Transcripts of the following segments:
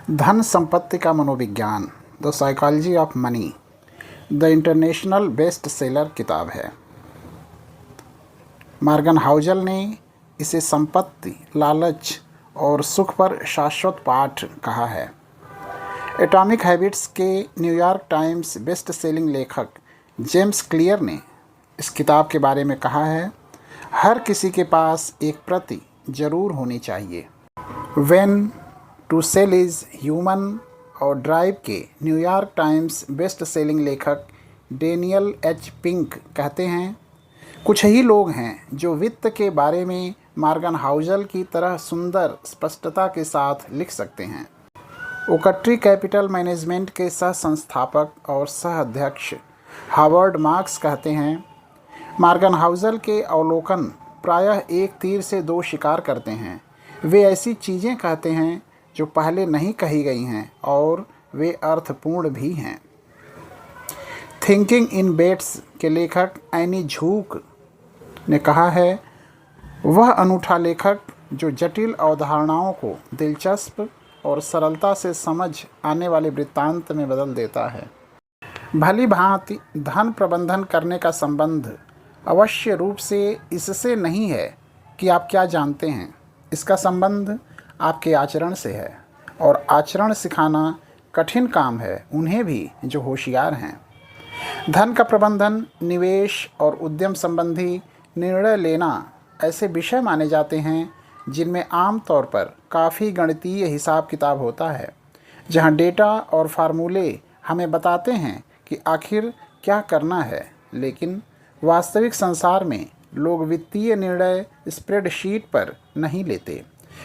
धन संपत्ति का मनोविज्ञान, the psychology of money, the international best seller किताब है। मॉर्गन हाउसल ने इसे संपत्ति, लालच और सुख पर शाश्वत पाठ कहा है। एटॉमिक हैबिट्स के न्यूयॉर्क टाइम्स बेस्ट सेलिंग लेखक जेम्स क्लियर ने इस किताब के बारे में कहा है, हर किसी के पास एक प्रति जरूर होनी चाहिए। When to sell is human और ड्राइव के न्यूयॉर्क टाइम्स बेस्ट सेलिंग लेखक डेनियल एच पिंक कहते हैं, कुछ ही लोग हैं जो वित्त के बारे में मॉर्गन हाउसल की तरह सुंदर स्पष्टता के साथ लिख सकते हैं। ओकट्री कैपिटल मैनेजमेंट के सह संस्थापक और सह अध्यक्ष हावर्ड मार्क्स कहते हैं, मॉर्गन हाउसल के अवलोकन प्रायः एक तीर से दो शिकार करते हैं। वे ऐसी चीज़ें कहते हैं जो पहले नहीं कही गई हैं और वे अर्थपूर्ण भी हैं। थिंकिंग इन बेट्स के लेखक एनी झूक ने कहा है, वह अनूठा लेखक जो जटिल अवधारणाओं को दिलचस्प और सरलता से समझ आने वाले वृत्तांत में बदल देता है। भली भांति धन प्रबंधन करने का संबंध अवश्य रूप से इससे नहीं है कि आप क्या जानते हैं, इसका संबंध आपके आचरण से है, और आचरण सिखाना कठिन काम है उन्हें भी जो होशियार हैं। धन का प्रबंधन, निवेश और उद्यम संबंधी निर्णय लेना ऐसे विषय माने जाते हैं जिनमें आम तौर पर काफ़ी गणितीय हिसाब किताब होता है, जहां डेटा और फार्मूले हमें बताते हैं कि आखिर क्या करना है। लेकिन वास्तविक संसार में लोग वित्तीय निर्णय स्प्रेडशीट पर नहीं लेते,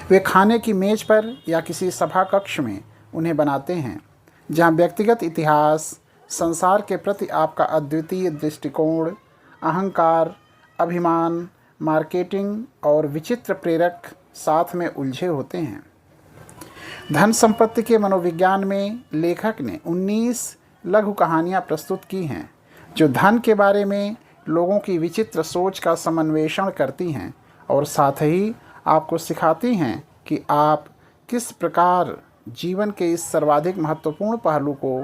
वे खाने की मेज पर या किसी सभा कक्ष में उन्हें बनाते हैं, जहां व्यक्तिगत इतिहास, संसार के प्रति आपका अद्वितीय दृष्टिकोण, अहंकार, अभिमान, मार्केटिंग और विचित्र प्रेरक साथ में उलझे होते हैं। धन संपत्ति के मनोविज्ञान में लेखक ने 19 लघु कहानियाँ प्रस्तुत की हैं जो धन के बारे में लोगों की विचित्र सोच का समन्वेषण करती हैं और साथ ही आपको सिखाती हैं कि आप किस प्रकार जीवन के इस सर्वाधिक महत्वपूर्ण पहलू को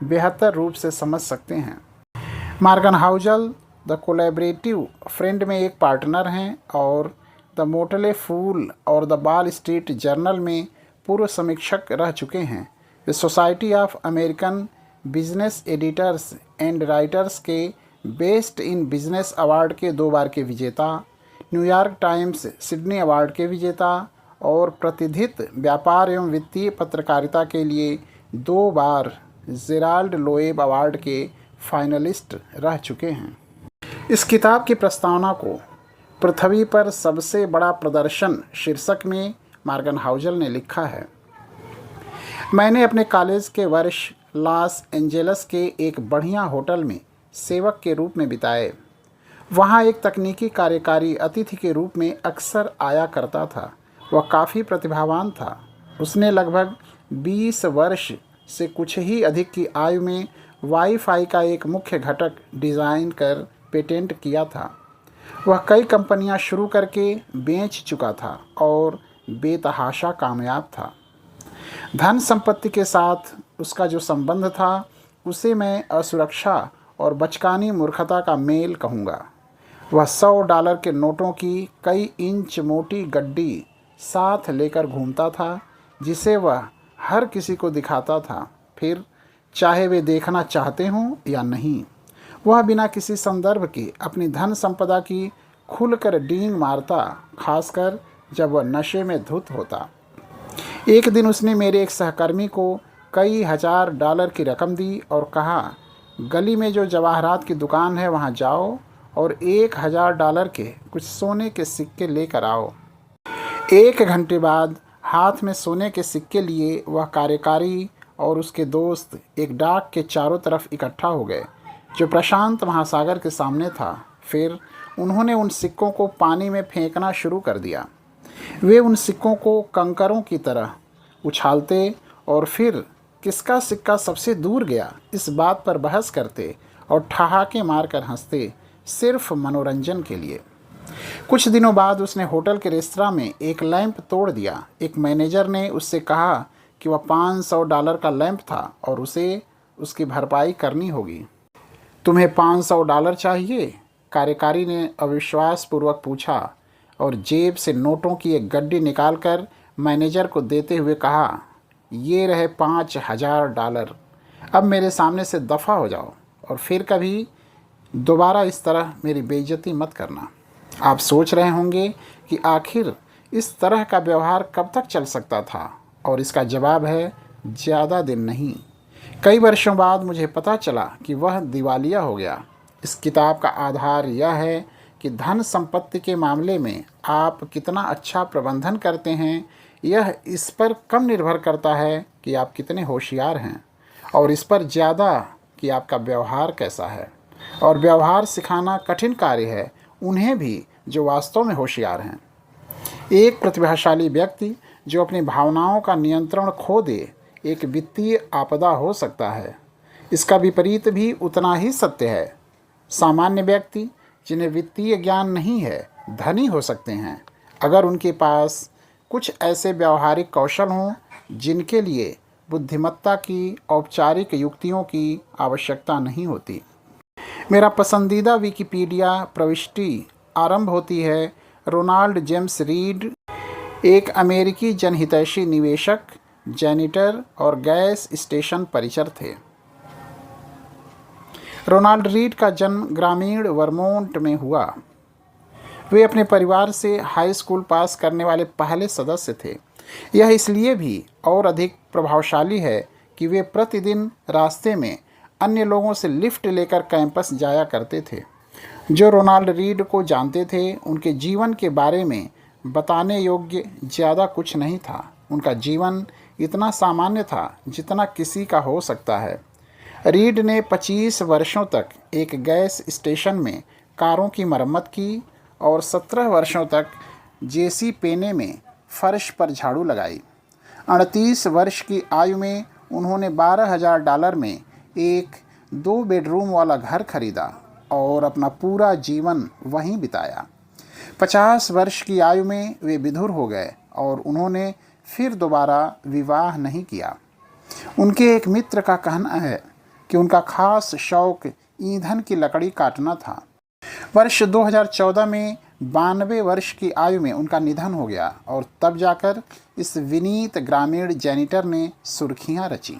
बेहतर रूप से समझ सकते हैं। Morgan Housel the collaborative friend में एक पार्टनर हैं और द मोटले फूल और द वॉल स्ट्रीट जर्नल में पूर्व समीक्षक रह चुके हैं। वे Society of American Business Editors and Writers के बेस्ट इन बिजनेस अवार्ड के 2 बार के विजेता, न्यूयॉर्क टाइम्स सिडनी अवार्ड के विजेता और प्रतिष्ठित व्यापार एवं वित्तीय पत्रकारिता के लिए 2 बार जेराल्ड लोएब अवार्ड के फाइनलिस्ट रह चुके हैं। इस किताब की प्रस्तावना को पृथ्वी पर सबसे बड़ा प्रदर्शन शीर्षक में मॉर्गन हाउसल ने लिखा है। मैंने अपने कॉलेज के वर्ष लॉस एंजेलस के एक बढ़िया होटल में सेवक के रूप में बिताए। वहाँ एक तकनीकी कार्यकारी अतिथि के रूप में अक्सर आया करता था। वह काफ़ी प्रतिभावान था। उसने लगभग 20 वर्ष से कुछ ही अधिक की आयु में वाईफाई का एक मुख्य घटक डिज़ाइन कर पेटेंट किया था। वह कई कंपनियां शुरू करके बेच चुका था और बेतहाशा कामयाब था। धन संपत्ति के साथ उसका जो संबंध था उसे मैं असुरक्षा और बचकानी मूर्खता का मेल कहूँगा। वह $100 के नोटों की कई इंच मोटी गड्डी साथ लेकर घूमता था, जिसे वह हर किसी को दिखाता था, फिर चाहे वे देखना चाहते हों या नहीं। वह बिना किसी संदर्भ के अपनी धन संपदा की खुलकर डींग मारता, खासकर जब वह नशे में धुत होता। एक दिन उसने मेरे एक सहकर्मी को कई $1000 की रकम दी और कहा, गली में जो जवाहरात की दुकान है वहाँ जाओ और $1000 के कुछ सोने के सिक्के लेकर आओ। 1 घंटे बाद हाथ में सोने के सिक्के लिए वह कार्यकारी और उसके दोस्त एक डाक के चारों तरफ इकट्ठा हो गए जो प्रशांत महासागर के सामने था। फिर उन्होंने उन सिक्कों को पानी में फेंकना शुरू कर दिया। वे उन सिक्कों को कंकरों की तरह उछालते और फिर किसका सिक्का सबसे दूर गया इस बात पर बहस करते और ठहाके मारकर हंसते, सिर्फ मनोरंजन के लिए। कुछ दिनों बाद उसने होटल के रेस्तरां में एक लैंप तोड़ दिया। एक मैनेजर ने उससे कहा कि वह $500 का लैंप था और उसे उसकी भरपाई करनी होगी। तुम्हें $500 चाहिए? कार्यकारी ने अविश्वासपूर्वक पूछा और जेब से नोटों की एक गड्डी निकालकर मैनेजर को देते हुए कहा, ये रहे $5000। अब मेरे सामने से दफ़ा हो जाओ और फिर कभी दोबारा इस तरह मेरी बेइज्जती मत करना। आप सोच रहे होंगे कि आखिर इस तरह का व्यवहार कब तक चल सकता था, और इसका जवाब है ज़्यादा दिन नहीं। कई वर्षों बाद मुझे पता चला कि वह दिवालिया हो गया। इस किताब का आधार यह है कि धन संपत्ति के मामले में आप कितना अच्छा प्रबंधन करते हैं, यह इस पर कम निर्भर करता है कि आप कितने होशियार हैं, और इस पर ज़्यादा कि आपका व्यवहार कैसा है। और व्यवहार सिखाना कठिन कार्य है उन्हें भी जो वास्तव में होशियार हैं। एक प्रतिभाशाली व्यक्ति जो अपनी भावनाओं का नियंत्रण खो दे एक वित्तीय आपदा हो सकता है। इसका विपरीत भी उतना ही सत्य है। सामान्य व्यक्ति जिन्हें वित्तीय ज्ञान नहीं है धनी हो सकते हैं अगर उनके पास कुछ ऐसे व्यावहारिक कौशल हों जिनके लिए बुद्धिमत्ता की औपचारिक युक्तियों की आवश्यकता नहीं होती। मेरा पसंदीदा विकिपीडिया प्रविष्टि आरंभ होती है, रोनाल्ड जेम्स रीड एक अमेरिकी जनहितैषी निवेशक, जैनिटर और गैस स्टेशन परिचर थे। रोनाल्ड रीड का जन्म ग्रामीण वर्मोंट में हुआ। वे अपने परिवार से हाई स्कूल पास करने वाले पहले सदस्य थे। यह इसलिए भी और अधिक प्रभावशाली है कि वे प्रतिदिन रास्ते में अन्य लोगों से लिफ्ट लेकर कैंपस जाया करते थे। जो रोनाल्ड रीड को जानते थे उनके जीवन के बारे में बताने योग्य ज़्यादा कुछ नहीं था। उनका जीवन इतना सामान्य था जितना किसी का हो सकता है। रीड ने 25 वर्षों तक एक गैस स्टेशन में कारों की मरम्मत की और 17 वर्षों तक जेसी पेने में फर्श पर झाड़ू लगाई। 38 वर्ष की आयु में उन्होंने $12,000 में एक 2 बेडरूम वाला घर खरीदा और अपना पूरा जीवन वहीं बिताया। 50 वर्ष की आयु में वे विधुर हो गए और उन्होंने फिर दोबारा विवाह नहीं किया। उनके एक मित्र का कहना है कि उनका खास शौक ईंधन की लकड़ी काटना था। वर्ष 2014 में 92 वर्ष की आयु में उनका निधन हो गया और तब जाकर इस विनीत ग्रामीण जैनिटर ने सुर्खियां रची।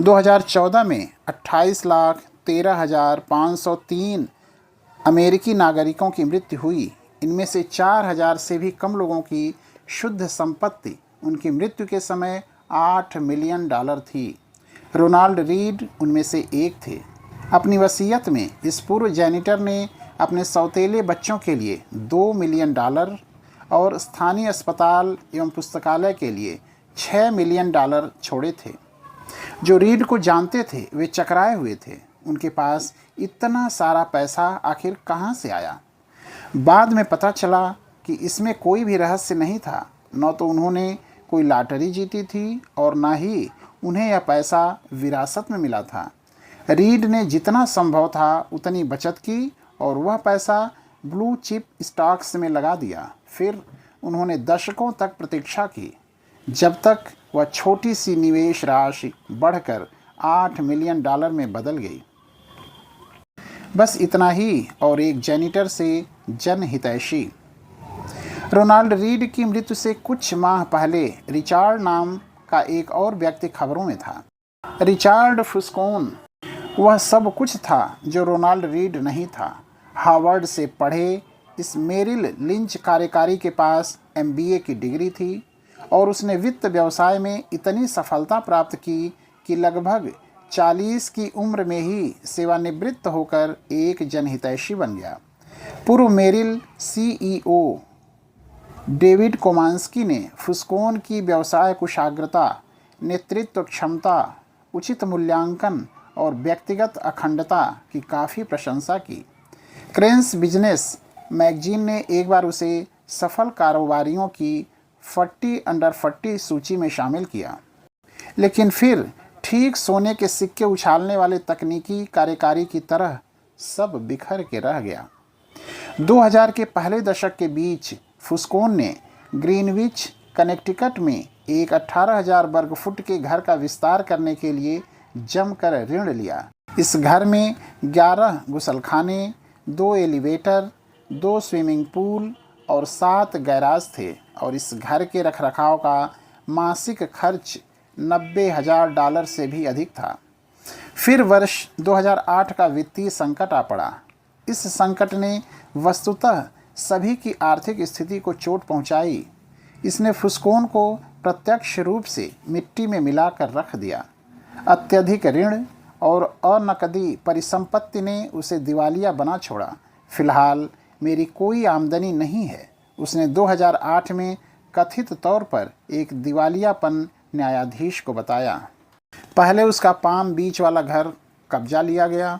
2014 में 28,13,503 अमेरिकी नागरिकों की मृत्यु हुई। इनमें से 4,000 से भी कम लोगों की शुद्ध संपत्ति उनकी मृत्यु के समय $8 मिलियन थी। रोनाल्ड रीड उनमें से एक थे। अपनी वसीयत में इस पूर्व जैनिटर ने अपने सौतेले बच्चों के लिए $2 मिलियन और स्थानीय अस्पताल एवं पुस्तकालय के लिए $6 मिलियन छोड़े थे। जो रीड को जानते थे वे चकराए हुए थे। उनके पास इतना सारा पैसा आखिर कहाँ से आया? बाद में पता चला कि इसमें कोई भी रहस्य नहीं था। न तो उन्होंने कोई लॉटरी जीती थी और न ही उन्हें यह पैसा विरासत में मिला था। रीड ने जितना संभव था उतनी बचत की और वह पैसा ब्लू चिप स्टॉक्स में लगा दिया। फिर उन्होंने दशकों तक प्रतीक्षा की जब तक वह छोटी सी निवेश राशि बढ़कर $8 मिलियन में बदल गई। बस इतना ही और एक जैनिटर से जनहितैषी। रोनाल्ड रीड की मृत्यु से कुछ माह पहले रिचार्ड नाम का एक और व्यक्ति खबरों में था। रिचार्ड फुस्कोन वह सब कुछ था जो रोनाल्ड रीड नहीं था। हार्वर्ड से पढ़े इस मेरिल लिंच कार्यकारी के पास MBA की डिग्री थी और उसने वित्त व्यवसाय में इतनी सफलता प्राप्त की कि लगभग 40 की उम्र में ही सेवानिवृत्त होकर एक जनहितैषी बन गया। पूर्व मेरिल CEO डेविड कोमांस्की ने फुस्कोन की व्यवसाय कुशाग्रता, नेतृत्व क्षमता, उचित मूल्यांकन और व्यक्तिगत अखंडता की काफ़ी प्रशंसा की। क्रेन्स बिजनेस मैगजीन ने एक बार उसे सफल कारोबारियों की 40 अंडर 40 सूची में शामिल किया, लेकिन फिर ठीक सोने के सिक्के उछालने वाले तकनीकी कार्यकारी की तरह सब बिखर के रह गया। 2000 के पहले दशक के बीच फुस्कोन ने ग्रीनविच कनेक्टिकट में एक 18,000 वर्ग फुट के घर का विस्तार करने के लिए जमकर ऋण लिया। इस घर में 11 गुसलखाने, 2 एलिवेटर, 2 स्विमिंग पूल और 7 गैराज थे और इस घर के रखरखाव का मासिक खर्च $90,000 से भी अधिक था। फिर वर्ष 2008 का वित्तीय संकट आ पड़ा। इस संकट ने वस्तुतः सभी की आर्थिक स्थिति को चोट पहुंचाई। इसने फुस्कोन को प्रत्यक्ष रूप से मिट्टी में मिलाकर रख दिया। अत्यधिक ऋण और अनकदी परिसंपत्ति ने उसे दिवालिया बना छोड़ा। फिलहाल मेरी कोई आमदनी नहीं है, उसने 2008 में कथित तौर पर एक दिवालियापन न्यायाधीश को बताया। पहले उसका पाम बीच वाला घर कब्जा लिया गया।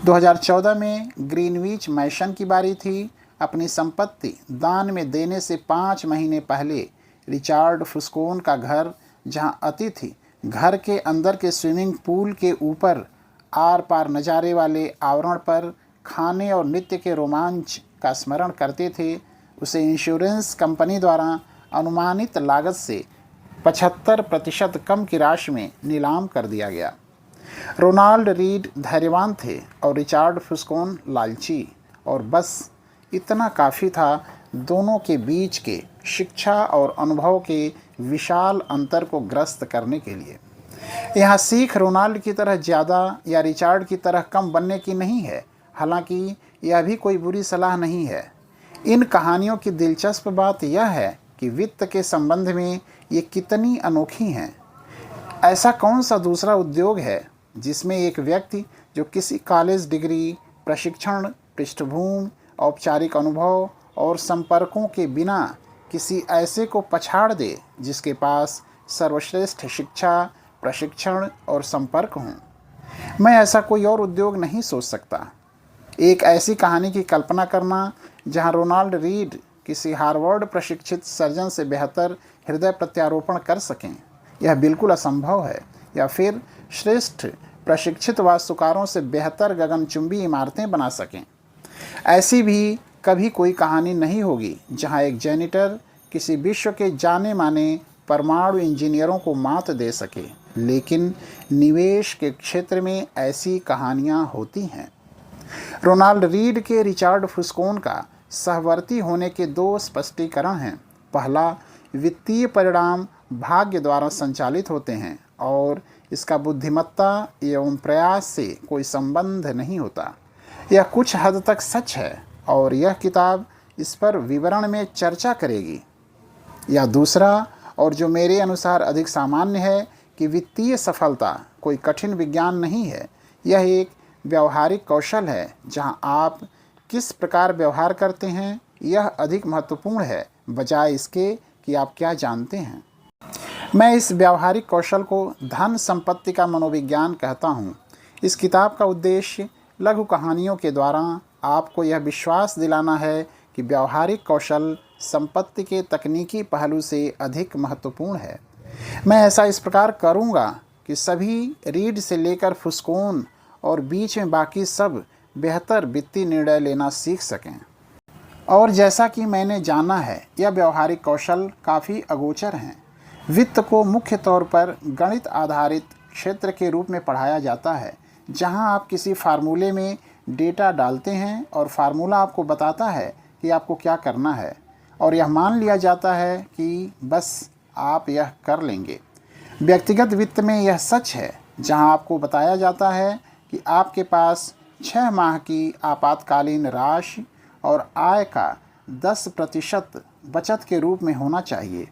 2014 में ग्रीनविच मैशन की बारी थी। अपनी संपत्ति दान में देने से 5 महीने पहले रिचार्ड फुस्कोन का घर, जहां अतिथि घर के अंदर के स्विमिंग पूल के ऊपर आर पार नज़ारे वाले आवरण पर खाने और नृत्य के रोमांच का स्मरण करते थे, उसे इंश्योरेंस कंपनी द्वारा अनुमानित लागत से 75% कम की राशि में नीलाम कर दिया गया। रोनाल्ड रीड धैर्यवान थे और रिचार्ड फुस्कोन लालची, और बस इतना काफ़ी था दोनों के बीच के शिक्षा और अनुभव के विशाल अंतर को ग्रस्त करने के लिए। यहाँ सीख रोनाल्ड की तरह ज़्यादा या रिचार्ड की तरह कम बनने की नहीं है। हालांकि यह भी कोई बुरी सलाह नहीं है। इन कहानियों की दिलचस्प बात यह है कि वित्त के संबंध में ये कितनी अनोखी हैं। ऐसा कौन सा दूसरा उद्योग है जिसमें एक व्यक्ति जो किसी कॉलेज डिग्री, प्रशिक्षण, पृष्ठभूमि, औपचारिक अनुभव और संपर्कों के बिना किसी ऐसे को पछाड़ दे जिसके पास सर्वश्रेष्ठ शिक्षा, प्रशिक्षण और संपर्क हों। मैं ऐसा कोई और उद्योग नहीं सोच सकता। एक ऐसी कहानी की कल्पना करना जहां रोनाल्ड रीड किसी हार्वर्ड प्रशिक्षित सर्जन से बेहतर हृदय प्रत्यारोपण कर सकें, यह बिल्कुल असंभव है। या फिर श्रेष्ठ प्रशिक्षित वास्तुकारों से बेहतर गगनचुंबी इमारतें बना सकें। ऐसी भी कभी कोई कहानी नहीं होगी जहां एक जेनिटर किसी विश्व के जाने माने परमाणु इंजीनियरों को मात दे सके। लेकिन निवेश के क्षेत्र में ऐसी कहानियां होती हैं। रोनाल्ड रीड के रिचार्ड फुस्कोन का सहवर्ती होने के 2 स्पष्टीकरण हैं। पहला, वित्तीय परिणाम भाग्य द्वारा संचालित होते हैं और इसका बुद्धिमत्ता एवं प्रयास से कोई संबंध नहीं होता। यह कुछ हद तक सच है और यह किताब इस पर विवरण में चर्चा करेगी। या दूसरा, और जो मेरे अनुसार अधिक सामान्य है, कि वित्तीय सफलता कोई कठिन विज्ञान नहीं है। यह एक व्यावहारिक कौशल है जहां आप किस प्रकार व्यवहार करते हैं यह अधिक महत्वपूर्ण है, बजाय इसके कि आप क्या जानते हैं। मैं इस व्यावहारिक कौशल को धन संपत्ति का मनोविज्ञान कहता हूँ। इस किताब का उद्देश्य लघु कहानियों के द्वारा आपको यह विश्वास दिलाना है कि व्यावहारिक कौशल संपत्ति के तकनीकी पहलू से अधिक महत्वपूर्ण है। मैं ऐसा इस प्रकार करूँगा कि सभी रीड से लेकर फुस्कोन और बीच में बाकी सब बेहतर वित्तीय निर्णय लेना सीख सकें। और जैसा कि मैंने जाना है, यह व्यावहारिक कौशल काफ़ी अगोचर हैं। वित्त को मुख्य तौर पर गणित आधारित क्षेत्र के रूप में पढ़ाया जाता है, जहां आप किसी फार्मूले में डेटा डालते हैं और फार्मूला आपको बताता है कि आपको क्या करना है, और यह मान लिया जाता है कि बस आप यह कर लेंगे। व्यक्तिगत वित्त में यह सच है, जहां आपको बताया जाता है कि आपके पास 6 माह की आपातकालीन राशि और आय का 10% बचत के रूप में होना चाहिए।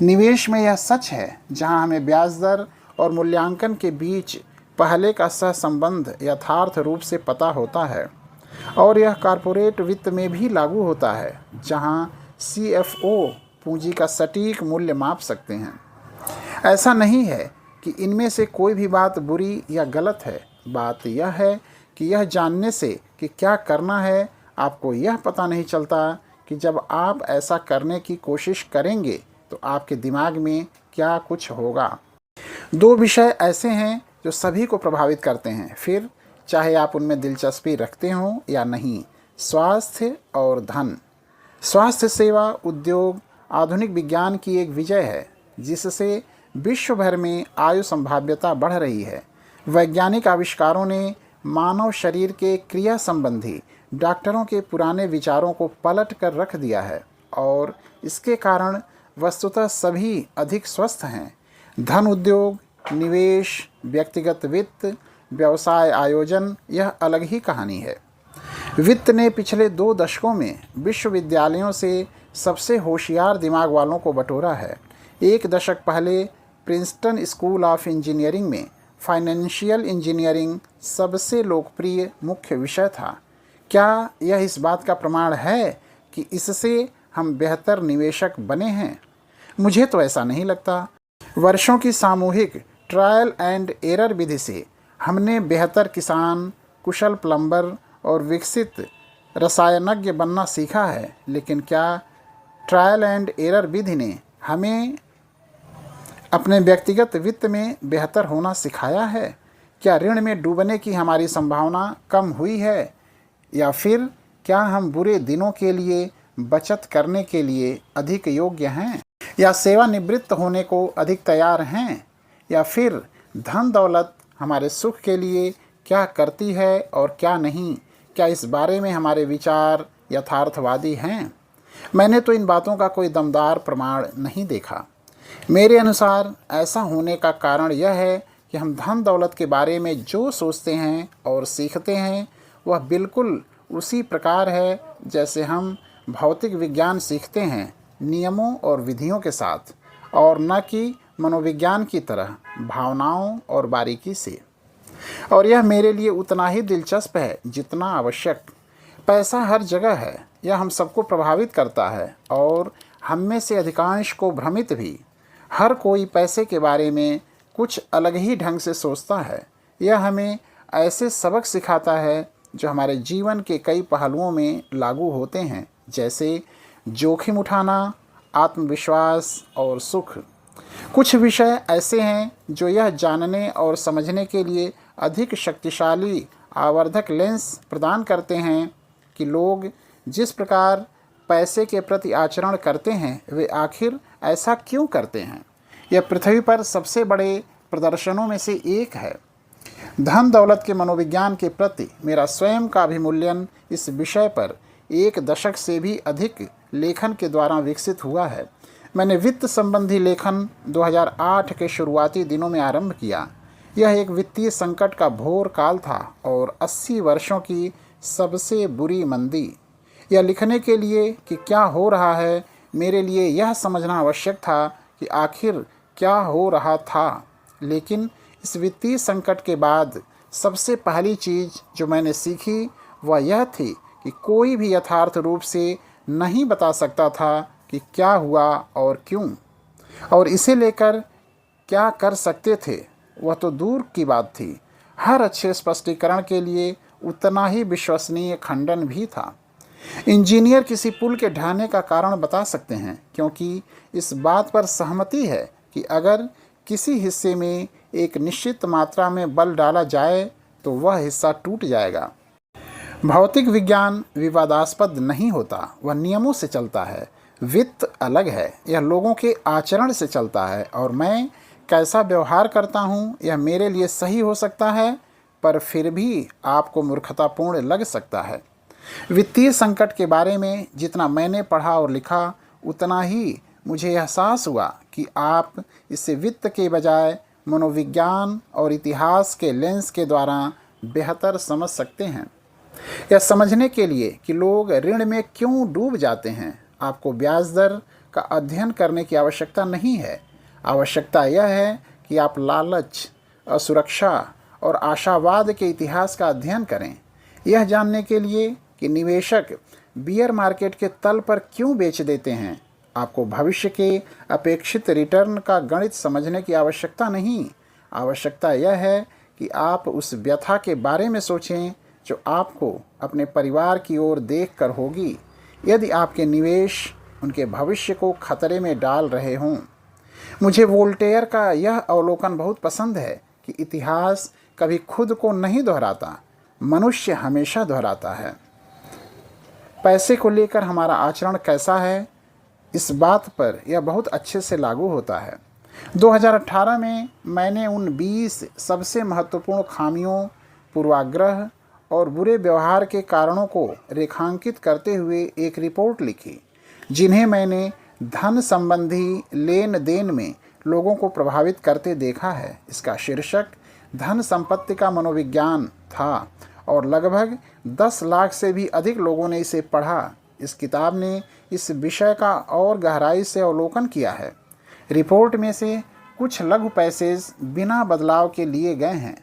निवेश में यह सच है, जहां हमें ब्याज दर और मूल्यांकन के बीच पहले का सहसंबंध यथार्थ रूप से पता होता है। और यह कॉरपोरेट वित्त में भी लागू होता है, जहां CFO पूंजी का सटीक मूल्य माप सकते हैं। ऐसा नहीं है कि इनमें से कोई भी बात बुरी या गलत है। बात यह है कि यह जानने से कि क्या करना है, आपको यह पता नहीं चलता कि जब आप ऐसा करने की कोशिश करेंगे तो आपके दिमाग में क्या कुछ होगा। 2 विषय ऐसे हैं जो सभी को प्रभावित करते हैं, फिर चाहे आप उनमें दिलचस्पी रखते हों या नहीं: स्वास्थ्य और धन। स्वास्थ्य सेवा उद्योग आधुनिक विज्ञान की एक विजय है जिससे विश्व भर में आयु संभाव्यता बढ़ रही है। वैज्ञानिक आविष्कारों ने मानव शरीर के क्रिया संबंधी डॉक्टरों के पुराने विचारों को पलट कर रख दिया है और इसके कारण वस्तुतः सभी अधिक स्वस्थ हैं। धन उद्योग, निवेश, व्यक्तिगत वित्त, व्यवसाय आयोजन यह अलग ही कहानी है। वित्त ने पिछले 2 दशकों में विश्वविद्यालयों से सबसे होशियार दिमाग वालों को बटोरा है। 1 दशक पहले प्रिंसटन स्कूल ऑफ इंजीनियरिंग में फाइनेंशियल इंजीनियरिंग सबसे लोकप्रिय मुख्य विषय था। क्या यह इस बात का प्रमाण है कि इससे हम बेहतर निवेशक बने हैं? मुझे तो ऐसा नहीं लगता। वर्षों की सामूहिक ट्रायल एंड एरर विधि से हमने बेहतर किसान, कुशल प्लम्बर और विकसित रसायनज्ञ बनना सीखा है, लेकिन क्या ट्रायल एंड एरर विधि ने हमें अपने व्यक्तिगत वित्त में बेहतर होना सिखाया है? क्या ऋण में डूबने की हमारी संभावना कम हुई है? या फिर क्या हम बुरे दिनों के लिए बचत करने के लिए अधिक योग्य हैं? या सेवानिवृत्त होने को अधिक तैयार हैं? या फिर धन दौलत हमारे सुख के लिए क्या करती है और क्या नहीं? क्या इस बारे में हमारे विचार यथार्थवादी हैं? मैंने तो इन बातों का कोई दमदार प्रमाण नहीं देखा। मेरे अनुसार ऐसा होने का कारण यह है कि हम धन दौलत के बारे में जो सोचते हैं और सीखते हैं वह बिल्कुल उसी प्रकार है जैसे हम भौतिक विज्ञान सीखते हैं, नियमों और विधियों के साथ, और न कि मनोविज्ञान की तरह भावनाओं और बारीकी से। और यह मेरे लिए उतना ही दिलचस्प है जितना आवश्यक। पैसा हर जगह है, यह हम सबको प्रभावित करता है और हम में से अधिकांश को भ्रमित भी। हर कोई पैसे के बारे में कुछ अलग ही ढंग से सोचता है। यह हमें ऐसे सबक सिखाता है जो हमारे जीवन के कई पहलुओं में लागू होते हैं, जैसे जोखिम उठाना, आत्मविश्वास और सुख। कुछ विषय ऐसे हैं जो यह जानने और समझने के लिए अधिक शक्तिशाली आवर्धक लेंस प्रदान करते हैं कि लोग जिस प्रकार पैसे के प्रति आचरण करते हैं वे आखिर ऐसा क्यों करते हैं। यह पृथ्वी पर सबसे बड़े प्रदर्शनों में से एक है। धन दौलत के मनोविज्ञान के प्रति मेरा स्वयं का अभिमूल्यन इस विषय पर 1 दशक से भी अधिक लेखन के द्वारा विकसित हुआ है। मैंने वित्त संबंधी लेखन 2008 के शुरुआती दिनों में आरंभ किया। यह एक वित्तीय संकट का घोर काल था और 80 वर्षों की सबसे बुरी मंदी। यह लिखने के लिए कि क्या हो रहा है, मेरे लिए यह समझना आवश्यक था कि आखिर क्या हो रहा था। लेकिन इस वित्तीय संकट के बाद सबसे पहली चीज़ जो मैंने सीखी वह यह थी कि कोई भी यथार्थ रूप से नहीं बता सकता था कि क्या हुआ और क्यों, और इसे लेकर क्या कर सकते थे वह तो दूर की बात थी। हर अच्छे स्पष्टीकरण के लिए उतना ही विश्वसनीय खंडन भी था। इंजीनियर किसी पुल के ढहने का कारण बता सकते हैं क्योंकि इस बात पर सहमति है कि अगर किसी हिस्से में एक निश्चित मात्रा में बल डाला जाए तो वह हिस्सा टूट जाएगा। भौतिक विज्ञान विवादास्पद नहीं होता, वह नियमों से चलता है। वित्त अलग है, यह लोगों के आचरण से चलता है और मैं कैसा व्यवहार करता हूँ यह मेरे लिए सही हो सकता है पर फिर भी आपको मूर्खतापूर्ण लग सकता है। वित्तीय संकट के बारे में जितना मैंने पढ़ा और लिखा उतना ही मुझे एहसास हुआ कि आप इसे वित्त के बजाय मनोविज्ञान और इतिहास के लेंस के द्वारा बेहतर समझ सकते हैं। यह समझने के लिए कि लोग ऋण में क्यों डूब जाते हैं आपको ब्याज दर का अध्ययन करने की आवश्यकता नहीं है। आवश्यकता यह है कि आप लालच, असुरक्षा और आशावाद के इतिहास का अध्ययन करें, यह जानने के लिए कि निवेशक बियर मार्केट के तल पर क्यों बेच देते हैं। आपको भविष्य के अपेक्षित रिटर्न का गणित समझने की आवश्यकता नहीं। आवश्यकता यह है कि आप उस व्यथा के बारे में सोचें जो आपको अपने परिवार की ओर देखकर होगी यदि आपके निवेश उनके भविष्य को खतरे में डाल रहे हों। मुझे वोल्टेयर का यह अवलोकन बहुत पसंद है कि इतिहास कभी खुद को नहीं दोहराता, मनुष्य हमेशा दोहराता है। पैसे को लेकर हमारा आचरण कैसा है इस बात पर यह बहुत अच्छे से लागू होता है। 2018 में मैंने उन 20 सबसे महत्वपूर्ण खामियों, पूर्वाग्रह और बुरे व्यवहार के कारणों को रेखांकित करते हुए एक रिपोर्ट लिखी, जिन्हें मैंने धन संबंधी लेन देन में लोगों को प्रभावित करते देखा है। इसका शीर्षक धन संपत्ति का मनोविज्ञान था और लगभग 10 लाख से भी अधिक लोगों ने इसे पढ़ा। इस किताब ने इस विषय का और गहराई से अवलोकन किया है। रिपोर्ट में से कुछ लघु पैसेज बिना बदलाव के लिए गए हैं।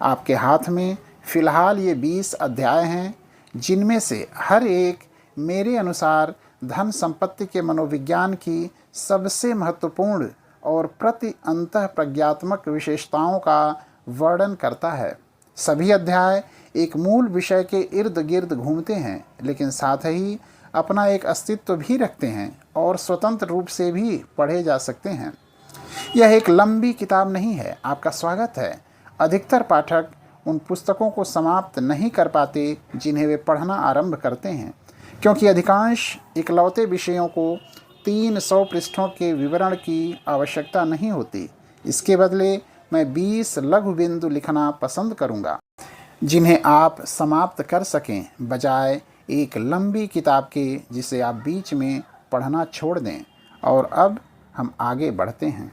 आपके हाथ में फ़िलहाल ये 20 अध्याय हैं, जिनमें से हर एक मेरे अनुसार धन संपत्ति के मनोविज्ञान की सबसे महत्वपूर्ण और प्रति अंतःप्रज्ञात्मक विशेषताओं का वर्णन करता है। सभी अध्याय एक मूल विषय के इर्द गिर्द घूमते हैं, लेकिन साथ ही अपना एक अस्तित्व भी रखते हैं और स्वतंत्र रूप से भी पढ़े जा सकते हैं। यह एक लंबी किताब नहीं है। आपका स्वागत है। अधिकतर पाठक उन पुस्तकों को समाप्त नहीं कर पाते जिन्हें वे पढ़ना आरंभ करते हैं, क्योंकि अधिकांश इकलौते विषयों को 300 पृष्ठों के विवरण की आवश्यकता नहीं होती। इसके बदले मैं 20 लघु बिंदु लिखना पसंद करूंगा, जिन्हें आप समाप्त कर सकें, बजाय एक लंबी किताब के जिसे आप बीच में पढ़ना छोड़ दें। और अब हम आगे बढ़ते हैं।